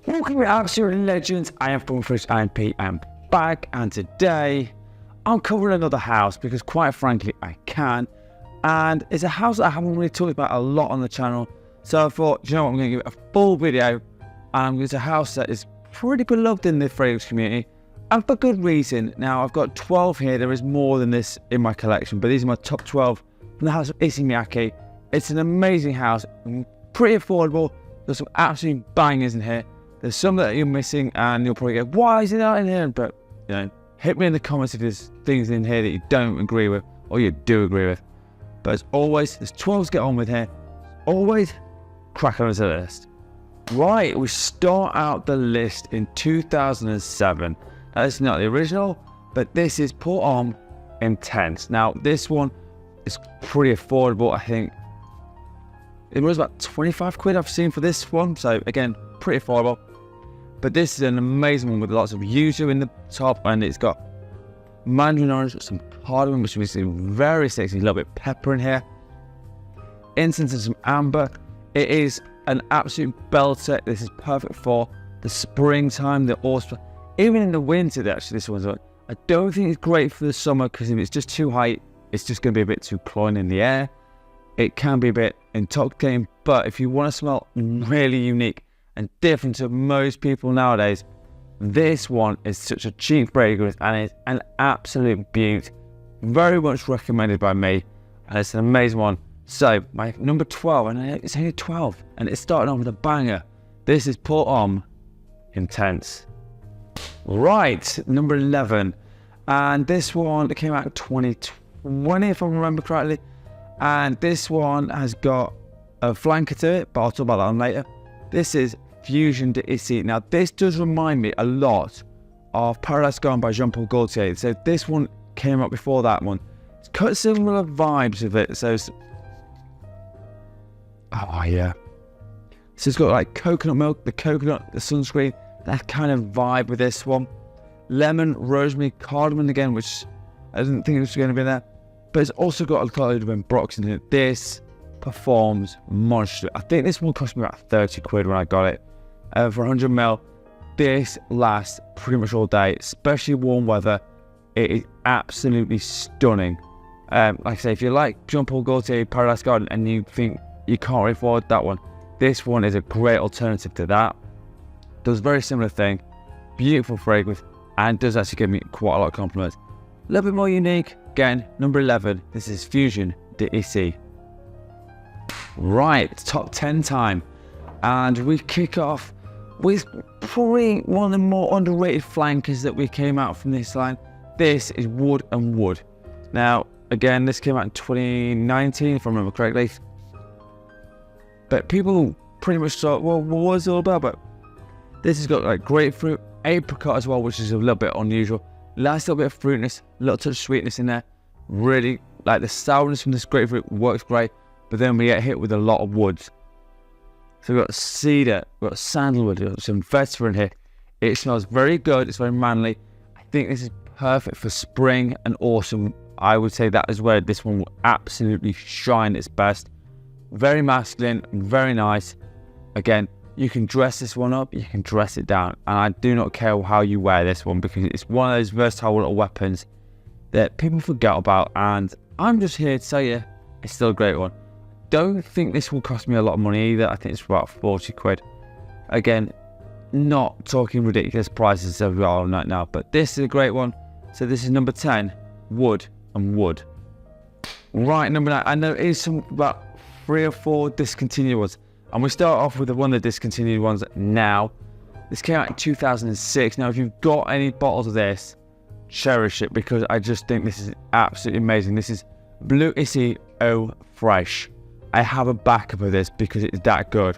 Welcome to Absolute Legends. I am from Fraiche. I am Pete. I am back, and today I'm covering another house because, quite frankly, I can. And it's a house that I haven't really talked about a lot on the channel. So I thought, you know what, I'm going to give it a full video. And it's a house that is pretty beloved in the fragrance community, and for good reason. Now, I've got 12 here. There is more than this in my collection, but these are my top 12 from the house of Issey Miyake. It's an amazing house, pretty affordable. There's some absolute bangers in here. There's some that you're missing, and you'll probably go, why is it not in here? But, you know, hit me in the comments if there's things in here that you don't agree with, or you do agree with. But as always, there's 12 to get on with here. Always crack on to the list. Right, we start out the list in 2007. Now, this is not the original, but this is Pour Homme Encens. Now, this one is pretty affordable, I think. It was about 25 quid I've seen for this one, so again, pretty affordable. But this is an amazing one with lots of yuzu in the top, and it's got mandarin orange, some cardamom, which is very sexy, a little bit of pepper in here. Incense and some amber. It is an absolute belter. This is perfect for the springtime, the autumn, even in the winter. Actually, this one's on. I don't think it's great for the summer because if it's just too high, it's just going to be a bit too cloying in the air. It can be a bit intoxicating, but if you want to smell really unique and different to most people nowadays, this one is such a cheap fragrance and it's an absolute beauty. Very much recommended by me, and it's an amazing one. So my number 12, and it's only 12, and it's starting off with a banger. This is Pour Homme Encens. Right, number 11, and this one came out in 2020 if I remember correctly, and this one has got a flanker to it, but I'll talk about that one later. This is Fusin D'Issey. Now, this does remind me a lot of Paradise Garden by Jean-Paul Gaultier. So this one came up before that one. It's got similar vibes with it. So, oh yeah. So it's got like coconut milk, the coconut, the sunscreen, that kind of vibe with this one. Lemon, rosemary, cardamom again, which I didn't think it was going to be there. But it's also got a lot of ambrox in it. This performs monster. I think this one cost me about 30 quid when I got it. For 100 ml, this lasts pretty much all day, especially warm weather. It is absolutely stunning. Like I say, if you like Jean-Paul Gaultier Paradise Garden and you think you can't really afford that one, this one is a great alternative to that. Does a very similar thing, beautiful fragrance, and does actually give me quite a lot of compliments. A little bit more unique. Again, number 11, this is Fusin D'Issey. Right, top 10 time, and we kick off with probably one of the more underrated flankers that we came out from this line. This is Wood and Wood. Now, again, this came out in 2019, if I remember correctly. But people pretty much thought, well, what was it all about? But this has got like grapefruit, apricot as well, which is a little bit unusual. Last little bit of fruitiness, a little touch of sweetness in there. Really, like the sourness from this grapefruit works great. But then we get hit with a lot of woods. So we've got cedar, we've got sandalwood, we've got some vetiver in here. It smells very good, it's very manly. I think this is perfect for spring and autumn. I would say that is where this one will absolutely shine its best. Very masculine, very nice. Again, you can dress this one up, you can dress it down. And I do not care how you wear this one because it's one of those versatile little weapons that people forget about. And I'm just here to tell you, it's still a great one. Don't think this will cost me a lot of money either. I think it's about 40 quid. Again, not talking ridiculous prices as we are right now, but this is a great one. So this is number 10, Wood and Wood. Right, number 9. I know it is some about 3 or 4 discontinued ones, and we start off with one of the discontinued ones now. This came out in 2006. Now, if you've got any bottles of this, cherish it because I just think this is absolutely amazing. This is Bleue Issey Fraiche. I have a backup of this because it's that good,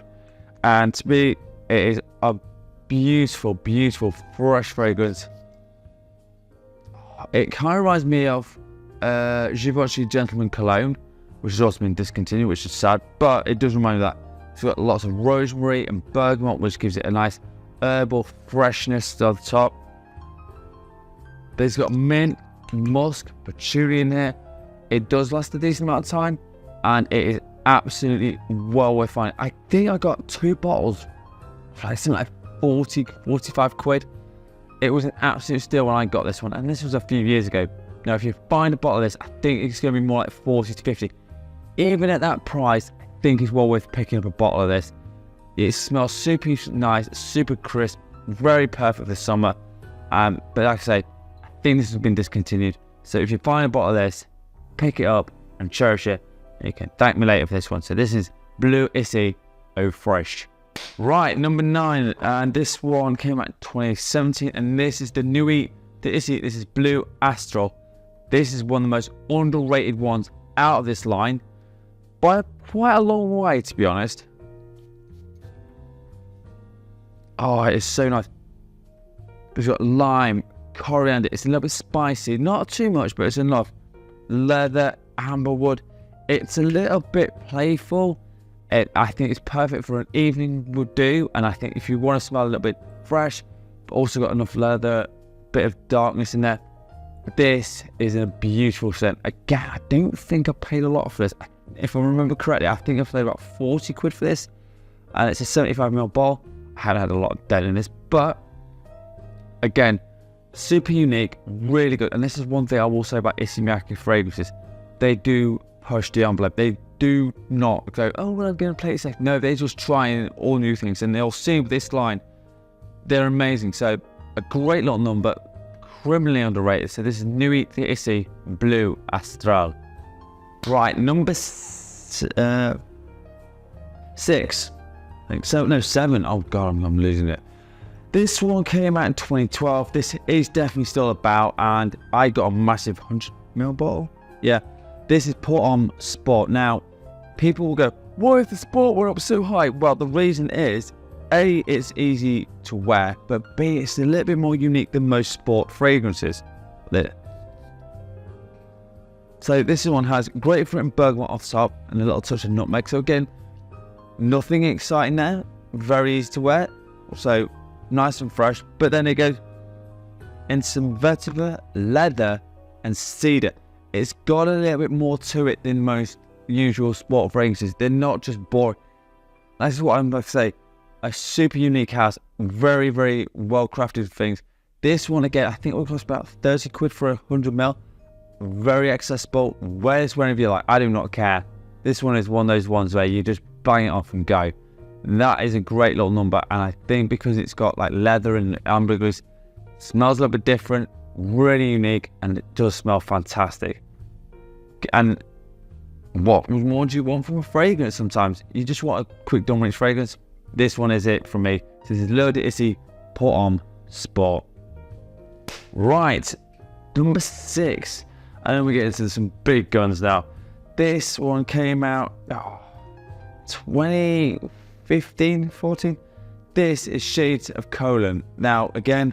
and to me it is a beautiful, beautiful fresh fragrance. It kind of reminds me of Givenchy Gentleman Cologne, which has also been discontinued, which is sad, but it does remind me of that. It's got lots of rosemary and bergamot, which gives it a nice herbal freshness to the top. But it's got mint, musk, patchouli in here. It does last a decent amount of time, and it is absolutely well worth finding. I think I got 2 bottles for like something like 40, 45 quid. It was an absolute steal when I got this one, and this was a few years ago. Now, if you find a bottle of this, I think it's going to be more like 40 to 50. Even at that price, I think it's well worth picking up a bottle of this. It smells super nice, super crisp, very perfect for summer. But like I say, I think this has been discontinued. So if you find a bottle of this, pick it up and cherish it. And you can thank me later for this one. So this is Bleue Issey au Fraiche. Right, number 9, and this one came out in 2017, and this is the Nuit D'Issey. This is Blue Astral. This is one of the most underrated ones out of this line by quite a long way, to be honest. Oh, it's so nice. It's got lime, coriander. It's a little bit spicy, not too much, but it's enough. Leather, amberwood. It's a little bit playful. I think it's perfect for an evening would do, and I think if you want to smell a little bit fresh, but also got enough leather, bit of darkness in there, this is a beautiful scent. Again, I don't think I paid a lot for this. If I remember correctly, I think I paid about 40 quid for this, and it's a 75ml bottle. I haven't had a lot of dead in this, but again, super unique, really good. And this is one thing I will say about Issey Miyake fragrances. They do push the envelope. They do not go, oh, well, I'm going to play it safe. No, they're just trying all new things, and they'll see with this line, they're amazing. So a great little number, criminally underrated. So this is Nuit D'Issey Blue Astral. Right, number 6. I think so. No, 7. Oh god, I'm losing it. This one came out in 2012. This is definitely still about, and I got a massive 100ml bottle. Yeah. This is put on Sport. Now, people will go, why is the Sport went up so high? Well, the reason is, A, it's easy to wear, but B, it's a little bit more unique than most Sport fragrances. So this one has grapefruit and bergamot off the top, and a little touch of nutmeg. So again, nothing exciting there. Very easy to wear. Also, nice and fresh. But then it goes in some vetiver, leather, and cedar. It's got a little bit more to it than most usual Sport fragrances. They're not just boring. That's what I'm about to say. A super unique house. Very, very well crafted things. This one again, I think it will cost about 30 quid for 100ml. Very accessible. Wear this whenever you like. I do not care. This one is one of those ones where you just bang it off and go. That is a great little number, and I think because it's got like leather and ambergris, smells a little bit different, really unique, and it does smell fantastic. And what more do you want from a fragrance sometimes? You just want a quick dominant fragrance. This one is it for me. This is Bleue Issey Pour Homme Sport. Right, number 6. And then we get into some big guns now. This one came out 2015, 14. This is Shades of Kolam. Now, again,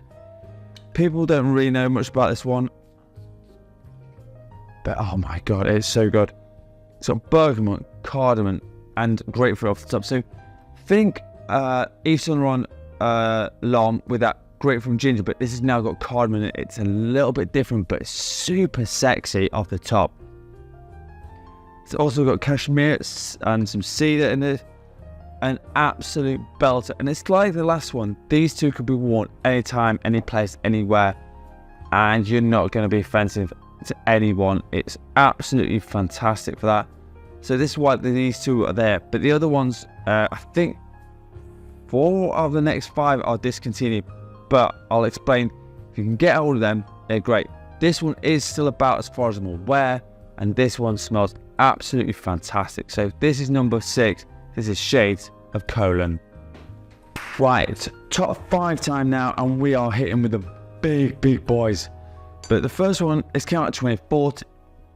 people don't really know much about this one, but oh my god, it's so good. It's got bergamot, cardamom, and grapefruit off the top. So think Yves Saint Laurent L'Homme with that grapefruit and ginger, but this has now got cardamom in it. It's a little bit different, but it's super sexy off the top. It's also got cashmere and some cedar in it. An absolute belter. And it's like the last one. These two could be worn anytime, any place, anywhere, and you're not going to be offensive to anyone. It's absolutely fantastic for that. So this is why these two are there. But the other ones, I think 4 of the next 5 are discontinued. But I'll explain. If you can get hold of them, they're great. This one is still about as far as I'm aware, and this one smells absolutely fantastic. So this is number 6. This is Shades of Kolam. Right, top 5 time now, and we are hitting with the big boys. But the first one is came out in 2014,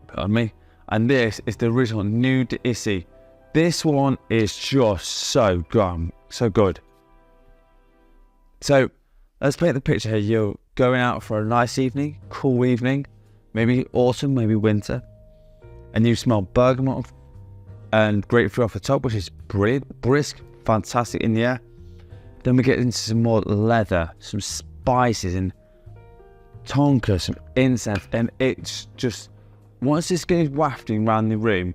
pardon me, and this is the original Nuit D'Issey. This one is just so good. So let's paint the picture here. You're going out for a nice evening, cool evening, maybe autumn, maybe winter, and you smell bergamot and grapefruit off the top, which is brilliant, brisk, fantastic in the air. Then we get into some more leather, some spices, and tonka, some incense, and it's just, once this goes wafting around the room,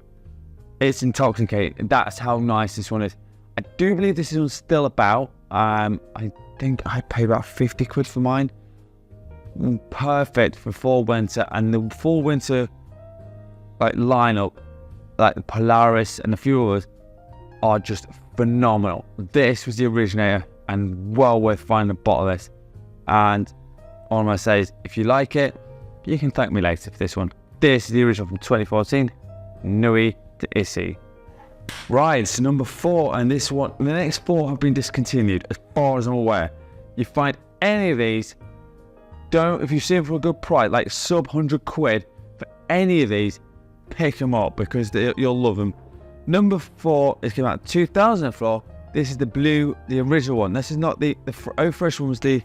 It's intoxicating. That's how nice this one is. I do believe this one's still about. I think I paid about 50 quid for mine. Perfect for fall winter, and the fall winter like lineup, like the Polaris and a few others, are just phenomenal. This was the originator, and well worth finding a bottle of this. And all I'm gonna say is, if you like it, you can thank me later for this one. This is the original from 2014, Nuit D'Issey. Right, so number 4, and this one, the next 4 have been discontinued as far as I'm aware. You find any of these, if you see them for a good price, like sub 100 quid for any of these, pick them up because you'll love them. Number 4 is came out in 2004. This is the blue, the original one. This is not the Fraiche one, was the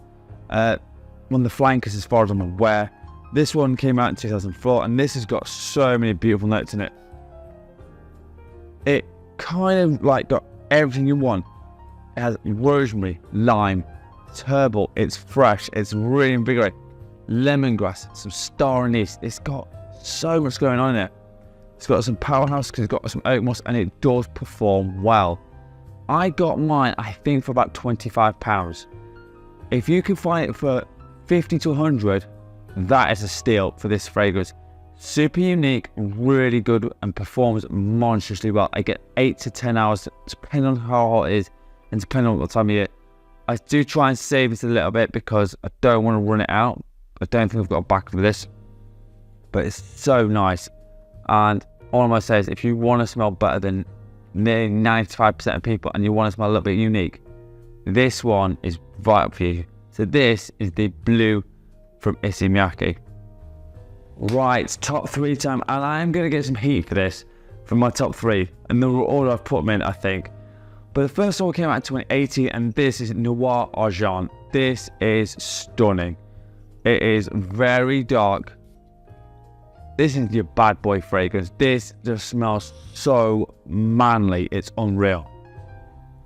one of the flankers as far as I'm aware. This one came out in 2004, and this has got so many beautiful notes in it. It kind of like got everything you want. It has rosemary, lime, herbal, it's fresh, it's really invigorating. Lemongrass, some star anise. It's got so much going on in it. It's got some powerhouse because it's got some oak moss, and it does perform well. I got mine, I think, for about £25. If you can find it for 50 to 100, that is a steal for this fragrance. Super unique, really good, and performs monstrously well. I get 8 to 10 hours, depending on how hot it is and depending on what time of year. I do try and save it a little bit because I don't want to run it out. I don't think I've got a back for this, but it's so nice. And all I'm going to say is, if you want to smell better than nearly 95% of people and you want to smell a little bit unique, this one is vital for you. So this is the blue from Issey Miyake. Right, top 3 time, and I am going to get some heat for this from my top 3, and the order I've put them in, I think. But the first one came out in 2018, and this is Noir Argent. This is stunning. It is very dark. This is your bad boy fragrance. This just smells so manly, it's unreal.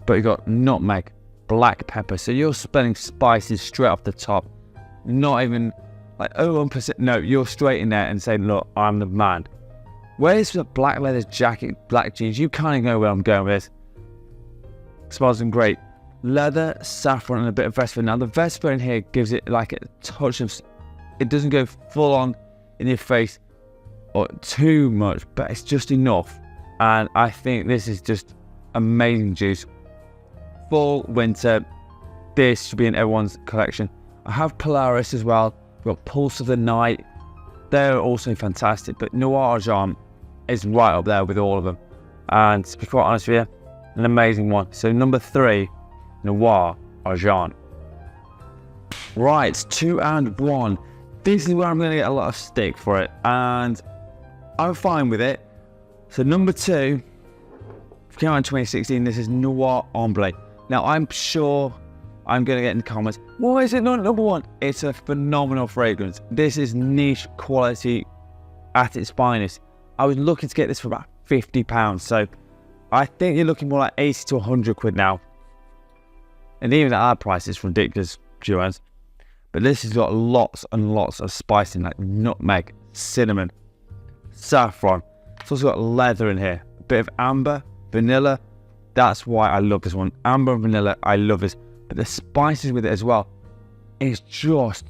But you got nutmeg, black pepper, so you're smelling spices straight off the top. Not even like 1%. No, you're straight in there and saying, look, I'm the man. Where's the black leather jacket, black jeans? You kind of know where I'm going with this. Smells them great. Leather, saffron, and a bit of Vesper. Now the Vesper in here gives it like a touch of, it doesn't go full on in your face or too much, but it's just enough. And I think this is just amazing juice. Fall, winter, this should be in everyone's collection. I have Polaris as well. We've got Pulse of the Night. They're also fantastic, but Noir Argent is right up there with all of them. And to be quite honest with you, an amazing one. So number 3, Noir Argent. Right, 2 and 1. This is where I'm going to get a lot of stick for it, and I'm fine with it. So number 2 came out in 2016. This is Noir Ambre. Now I'm sure I'm going to get in the comments, why is it not number 1? It's a phenomenal fragrance. This is niche quality at its finest. I was looking to get this for about £50, so I think you're looking more like 80 to 100 quid now. And even at our price, it's ridiculous, viewers. But this has got lots and lots of spice in, like nutmeg, cinnamon, saffron. It's also got leather in here, a bit of amber, vanilla. That's why I love this one. Amber and vanilla, I love this. But the spices with it as well, it's just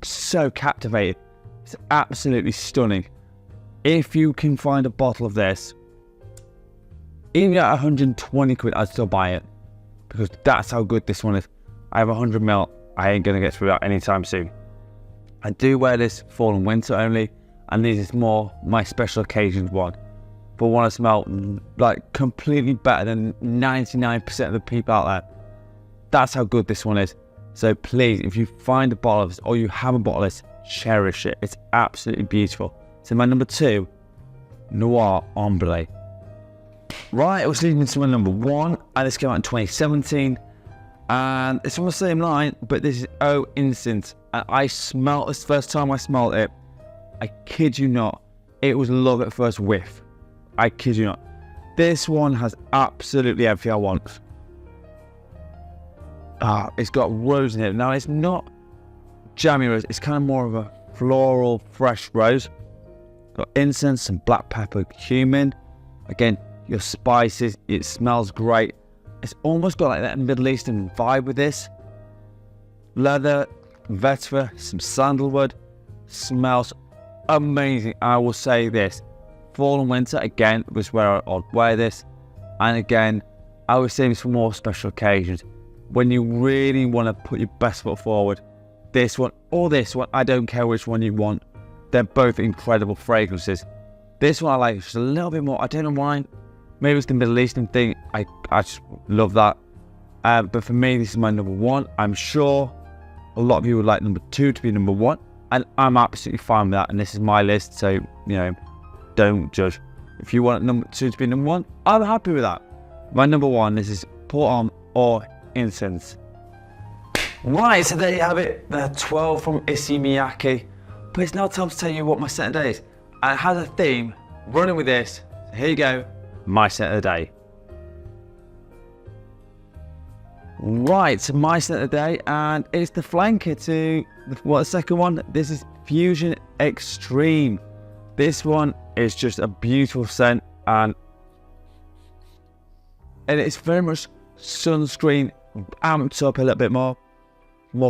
so captivating. It's absolutely stunning. If you can find a bottle of this, even at 120 quid, I'd still buy it, because that's how good this one is. I have 100 ml. I ain't gonna get through that anytime soon. I do wear this fall and winter only, and this is more my special occasions one. But want to smell like completely better than 99% of the people out there. That's how good this one is. So please, if you find a bottle of this, or you have a bottle of this, cherish it. It's absolutely beautiful. So my number 2, Noir Ambre. Right, it was leading to my number 1, and this came out in 2017. And it's on the same line, but this is Encens. And I smelled this first time I smelled it. I kid you not, it was love at first whiff. I kid you not. This one has absolutely everything I want. It's got rose in it. Now it's not jammy rose, it's kind of more of a floral, fresh rose. Got incense and black pepper, cumin. Again, your spices. It smells great. It's almost got like that Middle Eastern vibe with this. Leather, vetiver, some sandalwood. Smells amazing. I will say this. Fall and winter, again, was where I'd wear this. And again, I would say this for more special occasions. When you really want to put your best foot forward, this one or this one, I don't care which one you want. They're both incredible fragrances. This one I like just a little bit more. I don't know why. Maybe it's the Middle Eastern thing. I just love that. But for me, this is my number one. I'm sure a lot of you would like number two to be number one. And I'm absolutely fine with that. And this is my list. So, you know, don't judge. If you want number two to be number one, I'm happy with that. My number one, this is Pour Homme or Encens. Right, so there you have it. The 12 from Issey Miyake. But it's now time to tell you what my scent of the day is. And it has a theme running with this. So here you go, my scent of the day. Right, so my scent of the day, and it's the flanker to the second one. This is Fusin Extreme. This one is just a beautiful scent, and it's very much sunscreen amped up a little bit more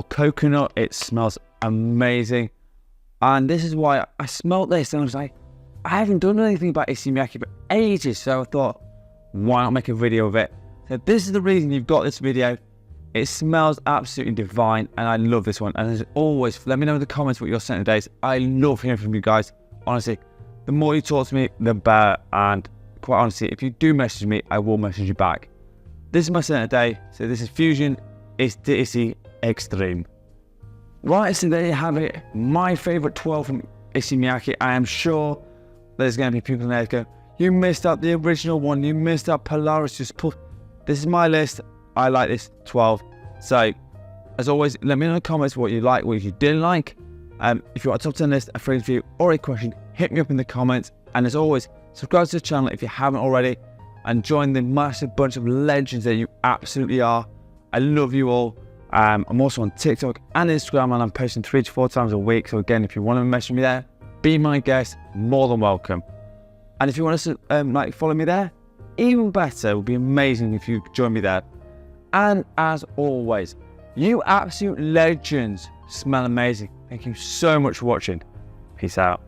coconut. It smells amazing, and this is why I smelled this and I was like, I haven't done anything about Issey Miyake for ages, so I thought, why not make a video of it? So this is the reason you've got this video. It smells absolutely divine, and I love this one. And as always, let me know in the comments what your scent of the day is. I love hearing from you guys. Honestly, the more you talk to me, the better. And quite honestly, if you do message me, I will message you back. This is my scent of the day. So this is Fusin D'Issey Extreme. Right, so there you have it. My favourite 12 from Issey Miyake. I am sure there's going to be people in there that go, you missed out the original one. You missed out Polaris. Just put. This is my list. I like this 12. So, as always, let me know in the comments what you like, what you didn't like. If you want a top 10 list, a free review, or a question, hit me up in the comments. And as always, subscribe to the channel if you haven't already, and join the massive bunch of legends that you absolutely are. I love you all. I'm also on TikTok and Instagram, and I'm posting 3 to 4 times a week. So again, if you want to message me there, be my guest, more than welcome. And if you want to follow me there, even better. It would be amazing if you join me there. And as always, you absolute legends smell amazing. Thank you so much for watching. Peace out.